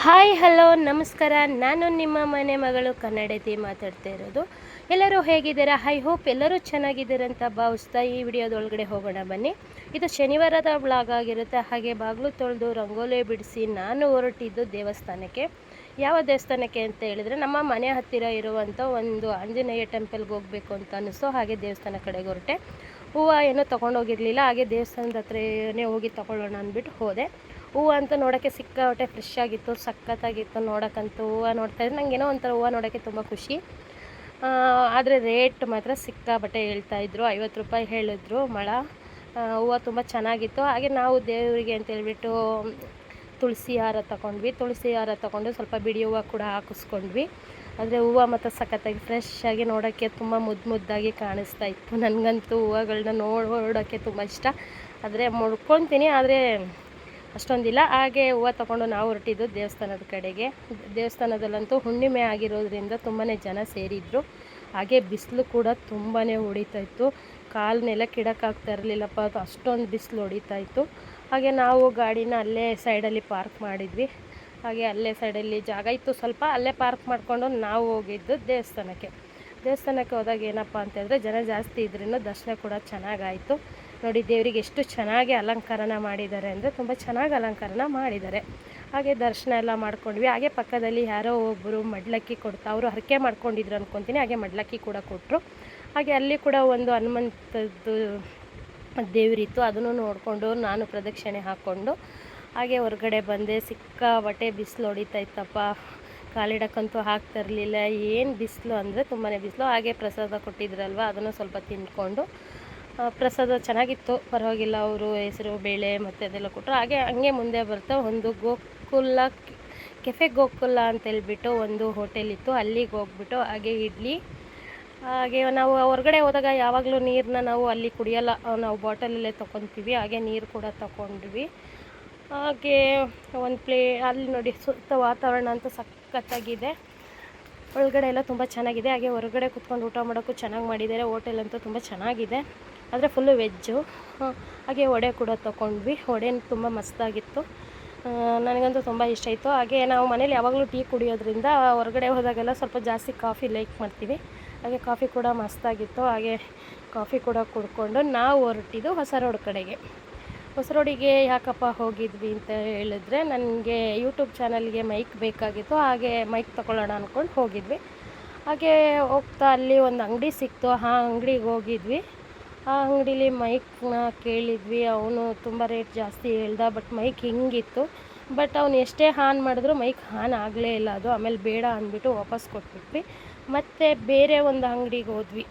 Hi hello ನಮಸ್ಕಾರ. ನಾನು ನಿಮ್ಮ ಮನೆ ಮಗಳು ಕನ್ನಡತಿ ಮಾತಾಡ್ತಾ ಇರೋದು. ಎಲ್ಲರೂ ಹೇಗಿದ್ದೀರಾ? ಐ ಹೋಪ್ ಎಲ್ಲರೂ ಚೆನ್ನಾಗಿದ್ದೀರಂತ ಭಾವಿಸ್ತಾ ಈ ವಿಡಿಯೋದೊಳಗಡೆ ಹೋಗೋಣ ಬನ್ನಿ. ಇದು ಶನಿವಾರದ ವ್ಲಾಗ್ ಆಗಿರುತ್ತೆ. ಹಾಗೆ ಬಾಗಿಲು ತೊಳೆದು ರಂಗೋಲಿ ಬಿಡಿಸಿ ನಾನು ಹೊರಟಿದ್ದು ದೇವಸ್ಥಾನಕ್ಕೆ. ಯಾವ ದೇವಸ್ಥಾನಕ್ಕೆ ಅಂತ ಹೇಳಿದರೆ ನಮ್ಮ ಮನೆ ಹತ್ತಿರ ಇರುವಂಥ ಒಂದು ಆಂಜನೇಯ ಟೆಂಪಲ್ಗೆ ಹೋಗಬೇಕು ಅಂತ ಅನ್ನಿಸ್ತು. ಹಾಗೆ ದೇವಸ್ಥಾನ ಕಡೆಗೆ ಹೊರಟೆ. ಹೂವು ಏನೂ ತೊಗೊಂಡೋಗಿರಲಿಲ್ಲ. ಹಾಗೆ ದೇವಸ್ಥಾನದ ಹತ್ರನೇ ಹೋಗಿ ತೊಗೊಳ್ಳೋಣ ಅಂದ್ಬಿಟ್ಟು ಹೋದೆ. ಹೂವು ಅಂತ ನೋಡೋಕ್ಕೆ ಸಿಕ್ಕಾಪಟ್ಟೆ ಫ್ರೆಶ್ ಆಗಿತ್ತು, ಸಖತ್ತಾಗಿತ್ತು. ನೋಡೋಕ್ಕಂತೂ ಹೂವು ನೋಡ್ತಾಯಿದ್ರೆ ನನಗೇನೋ ಒಂಥರ ಹೂವು ನೋಡೋಕ್ಕೆ ತುಂಬ ಖುಷಿ. ಆದರೆ ರೇಟ್ ಮಾತ್ರ ಸಿಕ್ಕಾಪಟ್ಟೆ ಹೇಳ್ತಾಯಿದ್ರು. 50 ರೂಪಾಯಿ ಹೇಳಿದ್ರು ಮೊಳ. ಹೂವು ತುಂಬ ಚೆನ್ನಾಗಿತ್ತು. ಹಾಗೆ ನಾವು ದೇವರಿಗೆ ಅಂತೇಳ್ಬಿಟ್ಟು ತುಳಸಿ ಹಾರ ತಗೊಂಡ್ವಿ. ತುಳಸಿ ಹಾರ ತಗೊಂಡು ಸ್ವಲ್ಪ ಬಿಡಿ ಹೂವು ಕೂಡ ಹಾಕಿಸ್ಕೊಂಡ್ವಿ. ಆದರೆ ಹೂವು ಮತ್ತು ಸಖತ್ತಾಗಿ ಫ್ರೆಶ್ ಆಗಿ ನೋಡೋಕ್ಕೆ ತುಂಬ ಮುದ್ದಾಗಿ ಕಾಣಿಸ್ತಾ ಇತ್ತು. ನನಗಂತೂ ಹೂವುಗಳನ್ನ ನೋಡೋಕ್ಕೆ ತುಂಬ ಇಷ್ಟ. ಆದರೆ ಮುಡ್ಕೊತೀನಿ, ಆದರೆ ಅಷ್ಟೊಂದಿಲ್ಲ. ಹಾಗೆ ಹೂವು ತೊಗೊಂಡು ನಾವು ಹೊರಟಿದ್ದು ದೇವಸ್ಥಾನದ ಕಡೆಗೆ. ದೇವಸ್ಥಾನದಲ್ಲಂತೂ ಹುಣ್ಣಿಮೆ ಆಗಿರೋದ್ರಿಂದ ತುಂಬಾ ಜನ ಸೇರಿದ್ರು. ಹಾಗೆ ಬಿಸಿಲು ಕೂಡ ತುಂಬಾ ಹೊಡಿತಾಯಿತ್ತು. ಕಾಲನ್ನೆಲ್ಲ ಕಿಡಕ್ಕಾಗ್ತಾ ಇರಲಿಲ್ಲಪ್ಪ, ಅಷ್ಟೊಂದು ಬಿಸಿಲು ಹೊಡಿತಾಯಿತ್ತು. ಹಾಗೆ ನಾವು ಗಾಡಿನ ಅಲ್ಲೇ ಸೈಡಲ್ಲಿ ಪಾರ್ಕ್ ಮಾಡಿದ್ವಿ. ಹಾಗೆ ಅಲ್ಲೇ ಸೈಡಲ್ಲಿ ಜಾಗ ಇತ್ತು ಸ್ವಲ್ಪ, ಅಲ್ಲೇ ಪಾರ್ಕ್ ಮಾಡಿಕೊಂಡು ನಾವು ಹೋಗಿದ್ದು ದೇವಸ್ಥಾನಕ್ಕೆ ಹೋದಾಗ ಏನಪ್ಪ ಅಂತಂದರೆ ಜನ ಜಾಸ್ತಿ ಇದ್ರೂ ದರ್ಶನ ಕೂಡ ಚೆನ್ನಾಗಾಯಿತು. ನೋಡಿ ದೇವರಿಗೆ ಎಷ್ಟು ಚೆನ್ನಾಗಿ ಅಲಂಕರಣ ಮಾಡಿದ್ದಾರೆ ಅಂದರೆ ತುಂಬ ಚೆನ್ನಾಗಿ ಅಲಂಕರಣ ಮಾಡಿದ್ದಾರೆ. ಹಾಗೆ ದರ್ಶನ ಎಲ್ಲ ಮಾಡ್ಕೊಂಡ್ವಿ. ಹಾಗೆ ಪಕ್ಕದಲ್ಲಿ ಯಾರೋ ಒಬ್ಬರು ಮಡ್ಲಕ್ಕಿ ಕೊಡ್ತಾ, ಅವರು ಹರಕೆ ಮಾಡ್ಕೊಂಡಿದ್ರು ಅಂದ್ಕೊತೀನಿ. ಹಾಗೆ ಮಡ್ಲಕ್ಕಿ ಕೂಡ ಕೊಟ್ಟರು. ಹಾಗೆ ಅಲ್ಲಿ ಕೂಡ ಒಂದು ಹನುಮಂತದ್ದು ದೇವರಿತ್ತು, ಅದನ್ನು ನೋಡಿಕೊಂಡು ನಾನು ಪ್ರದಕ್ಷಿಣೆ ಹಾಕ್ಕೊಂಡು ಹಾಗೆ ಹೊರಗಡೆ ಬಂದೆ. ಸಿಕ್ಕಾಪಟ್ಟೆ ಬಿಸಿಲು ಹೊಡಿತಾ ಇತ್ತಪ್ಪ, ಕಾಲಿಡಕ್ಕಂತೂ ಆಗ್ತಿರಲಿಲ್ಲ. ಏನು ಬಿಸಿಲು ಅಂದರೆ ತುಂಬಾ ಬಿಸಿಲು. ಹಾಗೆ ಪ್ರಸಾದ ಕೊಟ್ಟಿದ್ರಲ್ವ, ಅದನ್ನು ಸ್ವಲ್ಪ ತಿಂದ್ಕೊಂಡು, ಪ್ರಸಾದ ಚೆನ್ನಾಗಿತ್ತು, ಪರವಾಗಿಲ್ಲ. ಅವರು ಹೆಸರು ಬೇಳೆ ಮತ್ತು ಅದೆಲ್ಲ ಕೊಟ್ಟರು. ಹಾಗೆ ಹಂಗೆ ಮುಂದೆ ಬರ್ತಾ ಒಂದು ಗೋಕುಲ ಕೆಫೆ ಗೋಕುಲ ಅಂತೇಳ್ಬಿಟ್ಟು ಒಂದು ಹೋಟೆಲ್ ಇತ್ತು. ಅಲ್ಲಿಗೆ ಹೋಗ್ಬಿಟ್ಟು ಹಾಗೆ ಇಡ್ಲಿ, ಹಾಗೆ ನಾವು ಹೊರಗಡೆ ಹೋದಾಗ ಯಾವಾಗಲೂ ನೀರನ್ನ ನಾವು ಅಲ್ಲಿ ಕುಡಿಯೋಲ್ಲ, ನಾವು ಬಾಟಲಲ್ಲೇ ತೊಗೊತೀವಿ. ಹಾಗೆ ನೀರು ಕೂಡ ತಗೊಂಡ್ವಿ. ಹಾಗೆ ಒಂದು ಅಲ್ಲಿ ನೋಡಿ ಸುತ್ತ ವಾತಾವರಣ ಅಂತೂ ಸಖತ್ತಾಗಿದೆ. ಒಳಗಡೆ ಎಲ್ಲ ತುಂಬ ಚೆನ್ನಾಗಿದೆ. ಹಾಗೆ ಹೊರಗಡೆ ಕುತ್ಕೊಂಡು ಊಟ ಮಾಡೋಕ್ಕೂ ಚೆನ್ನಾಗಿ ಮಾಡಿದ್ದಾರೆ. ಹೋಟೆಲ್ ಅಂತೂ ತುಂಬ ಚೆನ್ನಾಗಿದೆ, ಆದರೆ ಫುಲ್ಲು ವೆಜ್ಜು. ಹಾಗೆ ವಡೆ ಕೂಡ ತೊಗೊಂಡ್ವಿ. ವಡೆನೂ ತುಂಬ ಮಸ್ತಾಗಿತ್ತು, ನನಗಂತೂ ತುಂಬ ಇಷ್ಟ ಆಯಿತು. ಹಾಗೆ ನಾವು ಮನೇಲಿ ಯಾವಾಗಲೂ ಟೀ ಕುಡಿಯೋದ್ರಿಂದ ಹೊರಗಡೆ ಹೋದಾಗೆಲ್ಲ ಸ್ವಲ್ಪ ಜಾಸ್ತಿ ಕಾಫಿ ಲೈಕ್ ಮಾಡ್ತೀವಿ. ಹಾಗೆ ಕಾಫಿ ಕೂಡ ಮಸ್ತಾಗಿತ್ತು. ಹಾಗೆ ಕಾಫಿ ಕೂಡ ಕುಡ್ಕೊಂಡು ನಾವು ಹೊರಟಿದ್ದು ಹೊಸ ರೋಡ್ ಕಡೆಗೆ. ಹೊಸ ರೋಡಿಗೆ ಯಾಕಪ್ಪ ಹೋಗಿದ್ವಿ ಅಂತ ಹೇಳಿದ್ರೆ, ನನಗೆ ಯೂಟ್ಯೂಬ್ ಚಾನಲ್ಗೆ ಮೈಕ್ ಬೇಕಾಗಿತ್ತು. ಹಾಗೆ ಮೈಕ್ ತೊಗೊಳ್ಳೋಣ ಅಂದ್ಕೊಂಡು ಹೋಗಿದ್ವಿ. ಹಾಗೆ ಹೋಗ್ತಾ ಅಲ್ಲಿ ಒಂದು ಅಂಗಡಿ ಸಿಕ್ತು, ಆ ಅಂಗಡಿಗೆ ಹೋಗಿದ್ವಿ. ಆ ಅಂಗಡೀಲಿ ಮೈಕ್ನ ಕೇಳಿದ್ವಿ. ಅವನು ತುಂಬ ರೇಟ್ ಜಾಸ್ತಿ ಹೇಳ್ದ, ಬಟ್ ಮೈಕ್ ಹಿಂಗಿತ್ತು. ಬಟ್ ಅವನು ಎಷ್ಟೇ ಆನ್ ಮಾಡಿದ್ರು ಮೈಕ್ ಆನ್ ಆಗಲೇ ಇಲ್ಲ ಅದು. ಆಮೇಲೆ ಬೇಡ ಅಂದ್ಬಿಟ್ಟು ವಾಪಸ್ ಕೊಟ್ಬಿಟ್ವಿ. ಮತ್ತು ಬೇರೆ ಒಂದು ಅಂಗಡಿಗೆ ಹೋದ್ವಿ.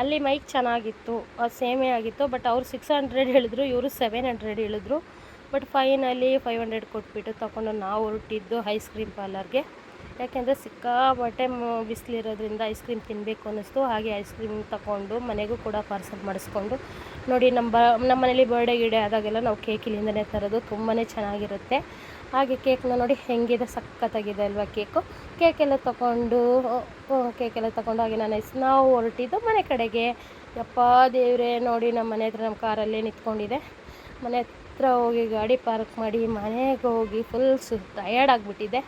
ಅಲ್ಲಿ ಮೈಕ್ ಚೆನ್ನಾಗಿತ್ತು, ಅದು ಸೇಮೇ ಆಗಿತ್ತು. ಬಟ್ ಅವ್ರು 600 ಹೇಳಿದ್ರು, ಇವರು 700 ಹೇಳಿದ್ರು. ಬಟ್ ಫೈನಲಿ 500 ಕೊಟ್ಬಿಟ್ಟು ತೊಗೊಂಡು ನಾವು ಹೊರಟಿದ್ದು ಐಸ್ ಕ್ರೀಮ್ ಪಾರ್ಲರ್ಗೆ. ಯಾಕೆಂದರೆ ಸಿಕ್ಕಾಪಟ್ಟೆ ಬಿಸಿಲಿರೋದ್ರಿಂದ ಐಸ್ ಕ್ರೀಮ್ ತಿನ್ನಬೇಕು ಅನ್ನಿಸ್ತು. ಹಾಗೆ ಐಸ್ ಕ್ರೀಮ್ ತಗೊಂಡು ಮನೆಗೂ ಕೂಡ ಪಾರ್ಸಲ್ ಮಾಡಿಸ್ಕೊಂಡು, ನೋಡಿ ನಮ್ಮ ಮನೇಲಿ ಬರ್ಡೇ ಆದಾಗೆಲ್ಲ ನಾವು ಕೇಕ್ ಇಲ್ಲಿಂದನೇ ತರೋದು, ತುಂಬಾ ಚೆನ್ನಾಗಿರುತ್ತೆ. ಹಾಗೆ ಕೇಕ್ನ ನೋಡಿ ಹೆಂಗಿದೆ, ಸಖತ್ತಾಗಿದೆ ಅಲ್ವಾ ಕೇಕೆಲ್ಲ ತೊಗೊಂಡು ಹಾಗೆ ನಾವು ಹೊರಟಿದ್ದು ಮನೆ ಕಡೆಗೆ. ಯಪ್ಪ ದೇವರೇ, ನೋಡಿ ನಮ್ಮ ಮನೆ ಹತ್ರ ನಮ್ಮ ಕಾರಲ್ಲೇ ನಿಂತ್ಕೊಂಡಿದೆ. ಮನೆ ಹತ್ರ ಹೋಗಿ ಗಾಡಿ ಪಾರ್ಕ್ ಮಾಡಿ ಮನೆಗೆ ಹೋಗಿ ಫುಲ್ ಟಯರ್ಡ್ ಆಗಿಬಿಟ್ಟಿದೆ.